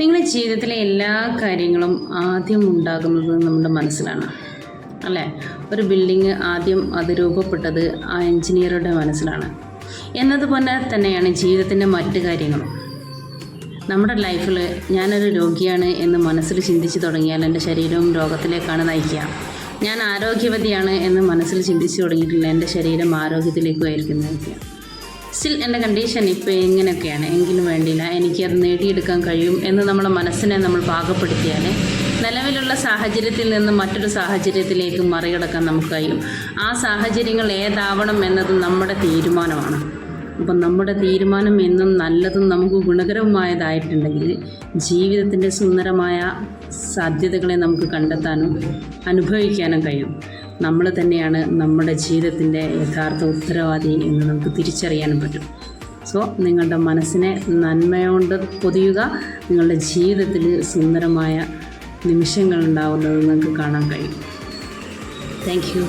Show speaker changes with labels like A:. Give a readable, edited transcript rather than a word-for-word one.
A: നിങ്ങളുടെ ജീവിതത്തിലെ എല്ലാ കാര്യങ്ങളും ആദ്യം ഉണ്ടാകുന്നത് നമ്മുടെ മനസ്സിലാണ്, അല്ലേ? ഒരു ബിൽഡിങ് ആദ്യം അത് രൂപപ്പെട്ടത് ആ എൻജിനീയറുടെ മനസ്സിലാണ്. എന്നതുപോലെ തന്നെയാണ് ജീവിതത്തിൻ്റെ മറ്റു കാര്യങ്ങളും. നമ്മുടെ ലൈഫിൽ ഞാനൊരു രോഗിയാണ് എന്ന് മനസ്സിൽ ചിന്തിച്ച് തുടങ്ങിയാൽ എൻ്റെ ശരീരവും രോഗത്തിലേക്കാണ് നയിക്കുക. ഞാൻ ആരോഗ്യവതിയാണ് എന്ന് മനസ്സിൽ ചിന്തിച്ച് തുടങ്ങിയിട്ടില്ല, എൻ്റെ ശരീരം ആരോഗ്യത്തിലേക്കുമായിരിക്കും നയിക്കുക. സ്റ്റിൽ എൻ്റെ കണ്ടീഷൻ ഇപ്പോൾ എങ്ങനെയൊക്കെയാണ് എങ്കിലും വേണ്ടിയില്ല, എനിക്കത് നേടിയെടുക്കാൻ കഴിയും എന്ന് നമ്മുടെ മനസ്സിനെ നമ്മൾ പാകപ്പെടുത്തിയാൽ നിലവിലുള്ള സാഹചര്യത്തിൽ നിന്ന് മറ്റൊരു സാഹചര്യത്തിലേക്ക് മറികടക്കാൻ നമുക്ക് കഴിയും. ആ സാഹചര്യങ്ങൾ ഏതാവണം എന്നത് നമ്മുടെ തീരുമാനമാണ്. അപ്പം നമ്മുടെ തീരുമാനം എന്നും നല്ലതും നമുക്ക് ഗുണകരവുമായതായിട്ടുണ്ടെങ്കിൽ ജീവിതത്തിൻ്റെ സുന്ദരമായ സാധ്യതകളെ നമുക്ക് കണ്ടെത്താനും അനുഭവിക്കാനും കഴിയും. നമ്മൾ തന്നെയാണ് നമ്മുടെ ജീവിതത്തിൻ്റെ യഥാർത്ഥ ഉത്തരവാദി എന്ന് നമുക്ക് തിരിച്ചറിയാനും പറ്റും. സോ നിങ്ങളുടെ മനസ്സിനെ നന്മയോണ്ട് പൊതിയുക. നിങ്ങളുടെ ജീവിതത്തിൽ സുന്ദരമായ നിമിഷങ്ങൾ ഉണ്ടാവുന്നത് നിങ്ങൾക്ക് കാണാൻ കഴിയും. Thank you.